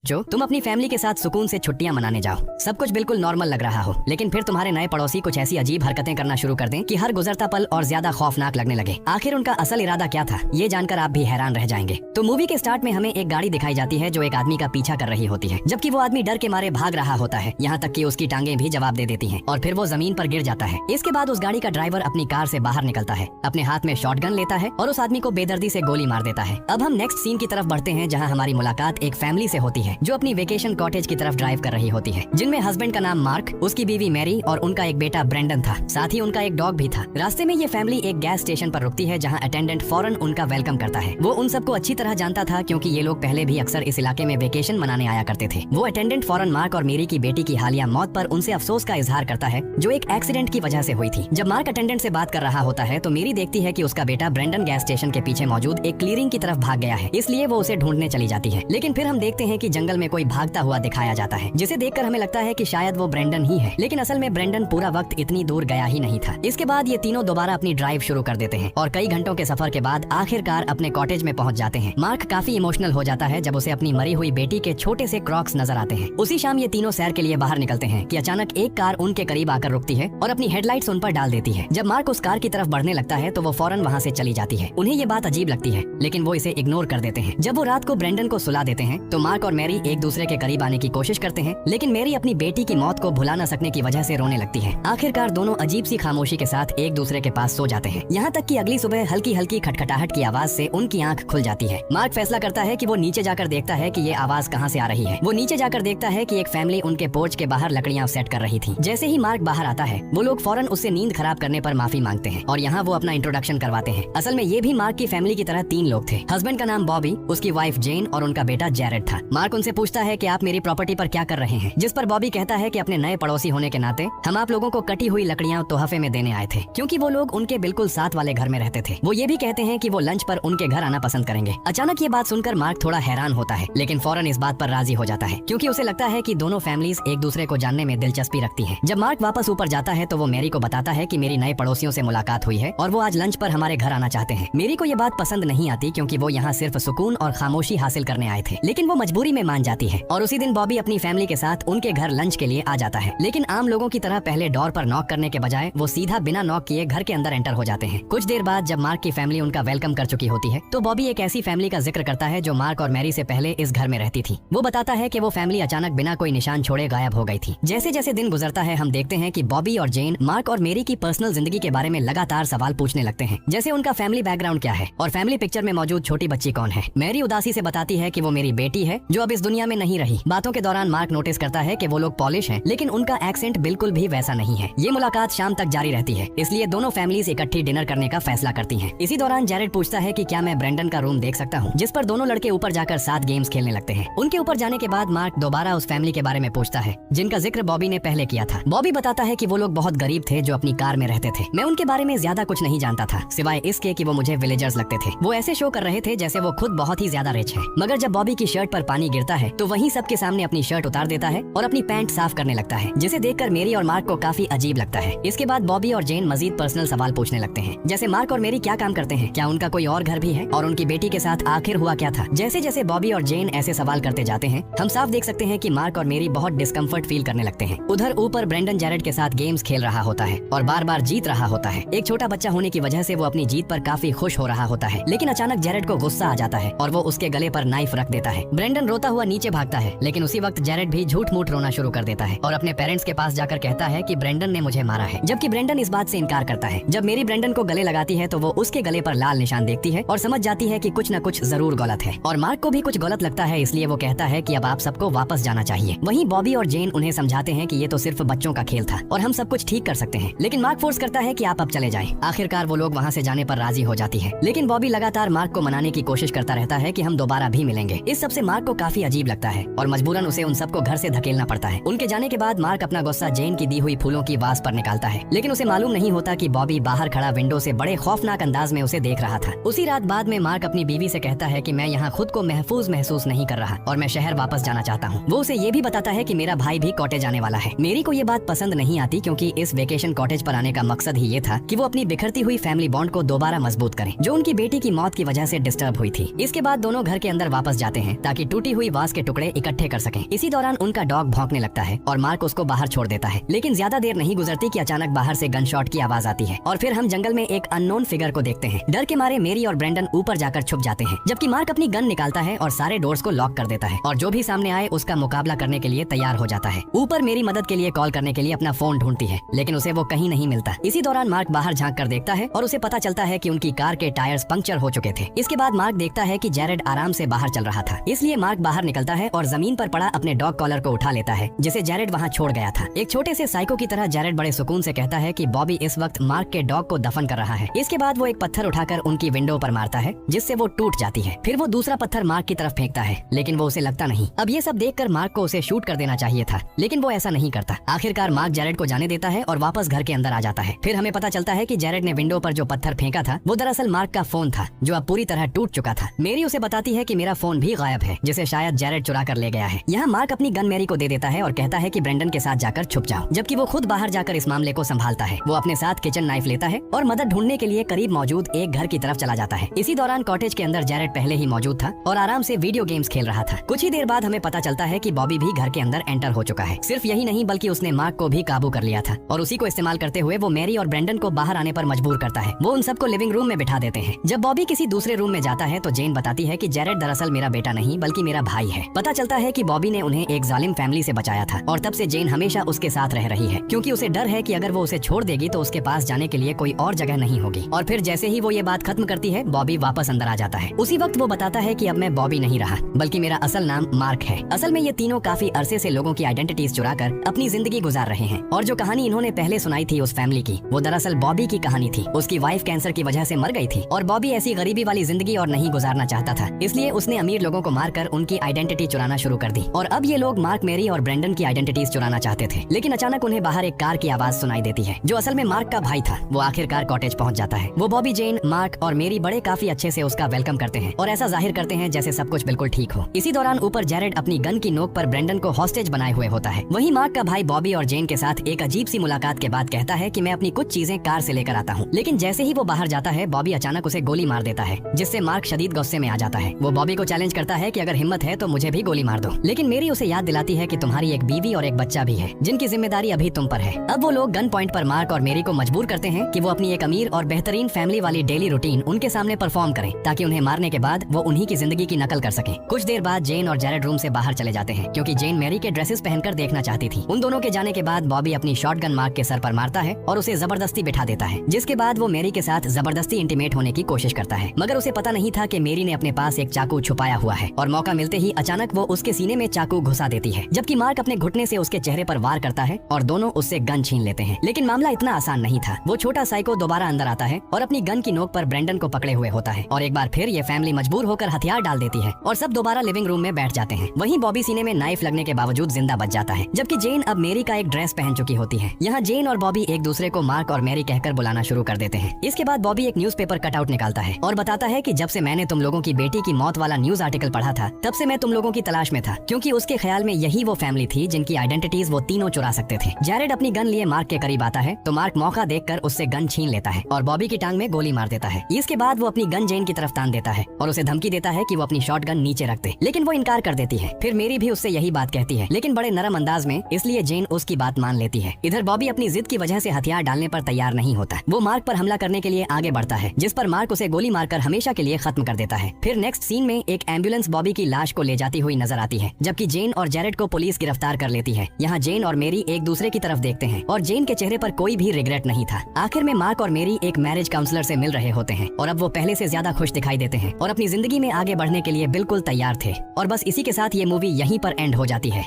जो तुम अपनी फैमिली के साथ सुकून से छुट्टियां मनाने जाओ, सब कुछ बिल्कुल नॉर्मल लग रहा हो, लेकिन फिर तुम्हारे नए पड़ोसी कुछ ऐसी अजीब हरकतें करना शुरू कर दें कि हर गुजरता पल और ज्यादा खौफनाक लगने लगे। आखिर उनका असल इरादा क्या था, ये जानकर आप भी हैरान रह जाएंगे। तो मूवी के स्टार्ट में हमें एक गाड़ी दिखाई जाती है जो एक आदमी का पीछा कर रही होती है, जबकि वो आदमी डर के मारे भाग रहा होता है, यहाँ तक कि उसकी टांगें भी जवाब दे देती हैं और फिर वो जमीन पर गिर जाता है। इसके बाद उस गाड़ी का ड्राइवर अपनी कार से बाहर निकलता है, अपने हाथ में शॉटगन लेता है और उस आदमी को बेदर्दी से गोली मार देता है। अब हम नेक्स्ट सीन की तरफ बढ़ते हैं, जहाँ हमारी मुलाकात एक फैमिली से होती है जो अपनी वेकेशन कॉटेज की तरफ ड्राइव कर रही होती है, जिनमें हस्बैंड का नाम मार्क, उसकी बीवी मैरी और उनका एक बेटा ब्रेंडन था। साथ ही उनका एक डॉग भी था। रास्ते में ये फैमिली एक गैस स्टेशन पर रुकती है, जहाँ अटेंडेंट फौरन उनका वेलकम करता है। वो उन सबको अच्छी तरह जानता था क्योंकि ये लोग पहले भी अक्सर इस इलाके में वेकेशन मनाने आया करते थे। वो अटेंडेंट फौरन मार्क और मेरी की बेटी की हालिया मौत पर उनसे अफसोस का इजहार करता है, जो एक एक्सीडेंट की वजह से हुई थी। जब मार्क अटेंडेंट से बात कर रहा होता है तो मेरी देखती है कि उसका बेटा ब्रेंडन गैस स्टेशन के पीछे मौजूद एक क्लीयरिंग की तरफ भाग गया है, इसलिए वो उसे ढूंढने चली जाती है। लेकिन फिर हम देखते हैं कि जंगल में कोई भागता हुआ दिखाया जाता है, जिसे देखकर हमें लगता है कि शायद वो ब्रेंडन ही है, लेकिन असल में ब्रेंडन पूरा वक्त इतनी दूर गया ही नहीं था। इसके बाद ये तीनों दोबारा अपनी ड्राइव शुरू कर देते हैं और कई घंटों के सफर के बाद आखिरकार अपने कॉटेज में पहुंच जाते हैं। मार्क काफी इमोशनल हो जाता है जब उसे अपनी मरी हुई बेटी के छोटे से क्रॉक्स नजर आते हैं। उसी शाम ये तीनों सैर के लिए बाहर निकलते हैं कि अचानक एक कार उनके करीब आकर रुकती है और अपनी हेडलाइट्स उन पर डाल देती है। जब मार्क उस कार की तरफ बढ़ने लगता है तो वो फौरन वहाँ से चली जाती है। उन्हें ये बात अजीब लगती है, लेकिन वो इसे इग्नोर कर देते हैं। जब वो रात को ब्रेंडन को सुला देते हैं तो मार्क और मैरी एक दूसरे के करीब आने की कोशिश करते हैं, लेकिन मैरी अपनी बेटी की मौत को भुला न सकने की वजह से रोने लगती है। आखिरकार दोनों अजीब सी खामोशी के साथ एक दूसरे के पास सो जाते हैं, यहाँ तक कि अगली सुबह हल्की हल्की खटखटाहट की आवाज से उनकी आंख खुल जाती है। मार्क फैसला करता है कि वो नीचे जाकर देखता है कि ये आवाज कहाँ से आ रही है। वो नीचे जाकर देखता है कि एक फैमिली उनके पोर्च के बाहर लकड़ियाँ सेट कर रही थी। जैसे ही मार्क बाहर आता है वो लोग फौरन उससे नींद खराब करने पर माफी मांगते हैं और यहाँ वो अपना इंट्रोडक्शन करवाते हैं। असल में ये भी मार्क की फैमिली की तरह तीन लोग थे। हस्बैंड का नाम बॉबी, उसकी वाइफ जेन और उनका बेटा जैरेड था। मार्क उनसे पूछता है कि आप मेरी प्रॉपर्टी पर क्या कर रहे हैं, जिस पर बॉबी कहता है कि अपने नए पड़ोसी होने के नाते हम आप लोगों को कटी हुई लकड़ियां तोहफे में देने आए थे, क्योंकि वो लोग उनके बिल्कुल साथ वाले घर में रहते थे। वो ये भी कहते हैं कि वो लंच पर उनके घर आना पसंद करेंगे। अचानक ये बात सुनकर मार्क थोड़ा हैरान होता है, लेकिन फौरन इस बात पर राजी हो जाता है, क्योंकि उसे लगता है कि दोनों फैमिलीज एक दूसरे को जानने में दिलचस्पी रखती हैं। जब मार्क वापस ऊपर जाता है तो वो मैरी को बताता है कि मेरी नए पड़ोसियों से मुलाकात हुई है और वो आज लंच पर हमारे घर आना चाहते हैं। मेरी को ये बात पसंद नहीं आती, क्योंकि वो यहाँ सिर्फ सुकून और खामोशी हासिल करने आए थे, लेकिन वो मजबूरी में मान जाती है और उसी दिन बॉबी अपनी फैमिली के साथ उनके घर लंच के लिए आ जाता है। लेकिन आम लोगों की तरह पहले डोर पर नॉक करने के बजाय वो सीधा बिना नॉक किए घर के अंदर एंटर हो जाते हैं। कुछ देर बाद जब मार्क की फैमिली उनका वेलकम कर चुकी होती है तो बॉबी एक ऐसी फैमिली का जिक्र करता है जो मार्क और मैरी से पहले इस घर में रहती थी। वो बताता है कि वो फैमिली अचानक बिना कोई निशान छोड़े गायब हो गई थी। जैसे जैसे दिन गुजरता है हम देखते हैं कि बॉबी और जेन मार्क और मैरी की पर्सनल जिंदगी के बारे में लगातार सवाल पूछने लगते हैं, जैसे उनका फैमिली बैकग्राउंड क्या है और फैमिली पिक्चर में मौजूद छोटी बच्ची कौन है। मैरी उदासी से बताती है कि वो मेरी बेटी है जो अब इस दुनिया में नहीं रही। बातों के दौरान मार्क नोटिस करता है कि वो लोग पॉलिश हैं, लेकिन उनका एक्सेंट बिल्कुल भी वैसा नहीं है। ये मुलाकात शाम तक जारी रहती है, इसलिए दोनों फैमिलीज इकट्ठी डिनर करने का फैसला करती हैं। इसी दौरान जैरेड पूछता है कि क्या मैं ब्रेंडन का रूम देख सकता हूँ, जिस पर दोनों लड़के ऊपर जाकर साथ गेम्स खेलने लगते हैं। उनके ऊपर जाने के बाद मार्क दोबारा उस फैमिली के बारे में पूछता है जिनका जिक्र बॉबी ने पहले किया था। बॉबी बताता है कि वो लोग बहुत गरीब थे जो अपनी कार में रहते थे। मैं उनके बारे में ज्यादा कुछ नहीं जानता था, सिवाय इसके कि वो मुझे विलेजर्स लगते थे। वो ऐसे शो कर रहे थे जैसे वो खुद बहुत ही ज्यादा रिच है। मगर जब बॉबी की शर्ट पर पानी गिरता है तो वहीं सबके सामने अपनी शर्ट उतार देता है और अपनी पैंट साफ करने लगता है, जिसे देखकर मेरी और मार्क को काफी अजीब लगता है। इसके बाद बॉबी और जेन मजीद पर्सनल सवाल पूछने लगते हैं, जैसे मार्क और मेरी क्या काम करते हैं, क्या उनका कोई और घर भी है और उनकी बेटी के साथ आखिर हुआ क्या था। जैसे जैसे बॉबी और जेन ऐसे सवाल करते जाते हैं हम साफ देख सकते हैं कि मार्क और मेरी बहुत डिस्कम्फर्ट फील करने लगते हैं। उधर ऊपर ब्रेंडन जैरेड के साथ गेम्स खेल रहा होता है और बार बार जीत रहा होता है। एक छोटा बच्चा होने की वजह से वो अपनी जीत पर काफी खुश हो रहा होता है, लेकिन अचानक जैरेड को गुस्सा आ जाता है और वो उसके गले पर नाइफ रख देता है। ब्रेंडन रोता हुआ नीचे भागता है, लेकिन उसी वक्त जैरेड भी झूठ मूठ रोना शुरू कर देता है और अपने पेरेंट्स के पास जाकर कहता है कि ब्रेंडन ने मुझे मारा है, जबकि ब्रेंडन इस बात से इनकार करता है। जब मेरी ब्रेंडन को गले लगाती है तो वो उसके गले पर लाल निशान देखती है और समझ जाती है कि कुछ न कुछ जरूर गलत है और मार्क को भी कुछ गलत लगता है, इसलिए वो कहता है कि अब आप सबको वापस जाना चाहिए। वहीं बॉबी और जेन उन्हें समझाते हैं कि ये तो सिर्फ बच्चों का खेल था और हम सब कुछ ठीक कर सकते हैं, लेकिन मार्क फोर्स करता है कि आप अब चले जाएं। आखिरकार वो लोग वहाँ से जाने पर राजी हो जाती है, लेकिन बॉबी लगातार मार्क को मनाने की कोशिश करता रहता है कि हम दोबारा भी मिलेंगे। इस सबसे मार्क को काफी अजीब लगता है और मजबूरन उसे उन सबको घर से धकेलना पड़ता है। उनके जाने के बाद मार्क अपना गुस्सा जेन की दी हुई फूलों की वास पर निकालता है, लेकिन उसे मालूम नहीं होता कि बॉबी बाहर खड़ा विंडो से बड़े खौफनाक अंदाज में उसे देख रहा था। उसी रात बाद में मार्क अपनी बीवी से कहता है कि मैं यहाँ खुद को महफूज महसूस नहीं कर रहा और मैं शहर वापस जाना चाहता हूँ। वो उसे ये भी बताता है कि मेरा भाई भी कॉटेज आने वाला है। मेरी को ये बात पसंद नहीं आती, क्योंकि इस वेकेशन कॉटेज पर आने का मकसद ही ये था कि वो अपनी बिखरती हुई फैमिली बॉन्ड को दोबारा मजबूत करें, जो उनकी बेटी की मौत की वजह से डिस्टर्ब हुई थी। इसके बाद दोनों घर के अंदर वापस जाते हैं ताकि टूटी हुई वास के टुकड़े इकट्ठे कर सकें। इसी दौरान उनका डॉग भौंकने लगता है और मार्क उसको बाहर छोड़ देता है। लेकिन ज्यादा देर नहीं गुजरती कि अचानक बाहर से गन शॉट की आवाज आती है और फिर हम जंगल में एक अननोन फिगर को देखते हैं। डर के मारे मेरी और ब्रेंडन ऊपर जाकर छुप जाते हैं, जबकि मार्क अपनी गन निकालता है और सारे डोर्स को लॉक कर देता है और जो भी सामने आए उसका मुकाबला करने के लिए तैयार हो जाता है। ऊपर मेरी मदद के लिए कॉल करने के लिए अपना फोन ढूंढती है, लेकिन उसे वो कहीं नहीं मिलता। इसी दौरान मार्क बाहर झांक कर देखता है और उसे पता चलता है कि उनकी कार के टायर्स पंक्चर हो चुके थे। इसके बाद मार्क देखता है कि जैरेड आराम से बाहर चल रहा था, इसलिए मार्क बाहर निकलता है और जमीन पर पड़ा अपने डॉग कॉलर को उठा लेता है जिसे जैरेड वहाँ छोड़ गया था। एक छोटे से साइको की तरह जैरेड बड़े सुकून से कहता है कि बॉबी इस वक्त मार्क के डॉग को दफन कर रहा है। इसके बाद वो एक पत्थर उठाकर उनकी विंडो पर मारता है जिससे वो टूट जाती है। फिर वो दूसरा पत्थर मार्क की तरफ फेंकता है, लेकिन वो उसे लगता नहीं। अब ये सब देखकर मार्क को उसे शूट कर देना चाहिए था, लेकिन वो ऐसा नहीं करता। आखिरकार मार्क जैरेड को जाने देता है और वापस घर के अंदर आ जाता है। फिर हमें पता चलता है कि जैरेड ने विंडो पर जो पत्थर फेंका था वो दरअसल मार्क का फोन था, जो अब पूरी तरह टूट चुका था। मेरी उसे बताती है कि मेरा फोन भी गायब है, जिसे शायद जैरेड चुरा कर ले गया है। यहाँ मार्क अपनी गन मेरी को दे देता है और कहता है कि ब्रेंडन के साथ जाकर छुप जाओ, जबकि वो खुद बाहर जाकर इस मामले को संभालता है। वो अपने साथ किचन नाइफ लेता है और मदद ढूंढने के लिए करीब मौजूद एक घर की तरफ चला जाता है। इसी दौरान कॉटेज के अंदर जैरेड पहले ही मौजूद था और आराम से वीडियो गेम्स खेल रहा था। कुछ ही देर बाद हमें पता चलता है कि बॉबी भी घर के अंदर एंटर हो चुका है। सिर्फ यही नहीं बल्कि उसने मार्क को भी काबू कर लिया था और उसी को इस्तेमाल करते हुए वो मैरी और ब्रेंडन को बाहर आने पर मजबूर करता है। वो उन सबको लिविंग रूम में बिठा देते हैं। जब बॉबी किसी दूसरे रूम में जाता है तो जेन बताती है कि जैरेड दरअसल मेरा बेटा नहीं बल्कि मेरा भाई है। पता चलता है कि बॉबी ने उन्हें एक जालिम फैमिली से बचाया था और तब से जेन हमेशा उसके साथ रह रही है, क्योंकि उसे डर है कि अगर वो उसे छोड़ देगी तो उसके पास जाने के लिए कोई और जगह नहीं होगी। और फिर जैसे ही वो ये बात खत्म करती है, बॉबी वापस अंदर आ जाता है। उसी वक्त वो बताता है कि अब मैं बॉबी नहीं रहा बल्कि मेरा असल नाम मार्क है। असल में ये तीनों काफी अरसे से लोगों की आइडेंटिटीज चुरा कर अपनी जिंदगी गुजार रहे हैं और जो कहानी इन्होंने पहले सुनाई थी उस फैमिली की, वो दरअसल बॉबी की कहानी थी। उसकी वाइफ कैंसर की वजह से मर गई थी और बॉबी ऐसी गरीबी वाली जिंदगी और नहीं गुजारना चाहता था, इसलिए उसने अमीर लोगों को मारकर उनकी आइडेंटिटी चुराना शुरू कर दी। और अब ये लोग मार्क, मेरी और ब्रेंडन की आइडेंटिटीज चुराना चाहते थे, लेकिन अचानक उन्हें बाहर एक कार की आवाज सुनाई देती है जो असल में मार्क का भाई था। वो आखिरकार कॉटेज पहुंच जाता है। वो बॉबी, जेन, मार्क और मेरी बड़े काफी अच्छे से उसका वेलकम करते हैं और ऐसा जाहिर करते हैं जैसे सब कुछ बिल्कुल ठीक हो। इसी दौरान ऊपर जैरेड अपनी गन की नोक पर ब्रेंडन को हॉस्टेज बनाए हुए होता है। वहीं मार्क का भाई बॉबी और जेन के साथ एक अजीब सी मुलाकात के बाद कहता है कि मैं अपनी कुछ चीजें कार से लेकर आता हूँ, लेकिन जैसे ही वो बाहर जाता है बॉबी अचानक उसे गोली मार देता है, जिससे मार्क शदीद गुस्से में आ जाता है। वो बॉबी को चैलेंज करता है कि अगर हिम्मत है तो मुझे भी गोली मार दो, लेकिन मेरी उसे याद दिलाती है कि तुम्हारी एक बीवी और एक बच्चा भी है जिनकी जिम्मेदारी अभी तुम पर है। अब वो लोग गन पॉइंट पर मार्क और मेरी को मजबूर करते हैं कि वो अपनी एक अमीर और बेहतरीन फैमिली वाली डेली रूटीन उनके सामने परफॉर्म करें ताकि उन्हें मारने के बाद वो उन्हीं की जिंदगी की नकल कर सकें। कुछ देर बाद जेन और जैरेड रूम से बाहर चले जाते हैं क्योंकि जेन मैरी के ड्रेसेस पहनकर देखना चाहती थी। उन दोनों के जाने के बाद बॉबी अपनी शॉटगन मार्क के सर पर मारता है और उसे जबरदस्ती बिठा देता है, जिसके बाद वो मैरी के साथ जबरदस्ती इंटीमेट होने की कोशिश करता है, मगर उसे पता नहीं था कि मैरी ने अपने पास एक चाकू छुपाया हुआ है और मौका मिलते ही अचानक वो उसके सीने में चाकू घुसा देती है, जबकि मार्क अपने घुटने से उसके चेहरे पर वार करता है और दोनों उससे गन छीन लेते हैं। लेकिन मामला इतना आसान नहीं था। वो छोटा साइको दोबारा अंदर आता है और अपनी गन की नोक पर ब्रेंडन को पकड़े हुए होता है और एक बार फिर ये फैमिली मजबूर होकर हथियार डाल देती है और सब दोबारा लिविंग रूम में बैठ जाते हैं। वहीं बॉबी सीने में नाइफ लगने के बावजूद जिंदा बच जाता है, जबकि जेन अब मैरी का एक ड्रेस पहन चुकी होती है। यहाँ जेन और बॉबी एक दूसरे को मार्क और मैरी कहकर बुलाना शुरू कर देते हैं। इसके बाद बॉबी एक न्यूज़पेपर कटआउट निकालता है और बताता है कि जब से मैंने तुम लोगों की बेटी की मौत वाला न्यूज आर्टिकल पढ़ा था तब से मैं तुम लोगों की तलाश में था, क्योंकि उसके ख्याल में यही वो फैमिली थी जिनकी आइडेंटिटीज वो तीनों चुरा सकते थे। जैरेड अपनी गन लिए मार्क के करीब आता है तो मार्क मौका देखकर उससे गन छीन लेता है और बॉबी की टांग में गोली मार देता है। इसके बाद वो अपनी गन जेन की तरफ तान देता है और उसे धमकी देता है कि वो अपनी शॉटगन नीचे रख दे, लेकिन वो इनकार कर देती है। फिर मेरी भी उससे यही बात कहती है, लेकिन बड़े नरम अंदाज में, इसलिए जेन उसकी बात मान लेती है। इधर बॉबी अपनी जिद की वजह से हथियार डालने पर तैयार नहीं होता। वो मार्क पर हमला करने के लिए आगे बढ़ता है, जिस पर मार्क उसे गोली मारकर हमेशा के लिए खत्म कर देता है। फिर नेक्स्ट सीन में एक एम्बुलेंस बॉबी की लाश को ले जाती हुई नजर आती है, जबकि जेन और जैरेड को पुलिस गिरफ्तार कर लेती है। यहाँ जेन और मेरी एक दूसरे की तरफ देखते हैं और जेन के चेहरे पर कोई भी रिग्रेट नहीं था। आखिर में मार्क और मेरी एक मैरिज काउंसलर से मिल रहे होते हैं और अब वो पहले से ज्यादा खुश दिखाई देते हैं और अपनी जिंदगी में आगे बढ़ने के लिए बिल्कुल तैयार थे। और बस इसी के साथ ये मूवी यहीं पर एंड हो जाती है।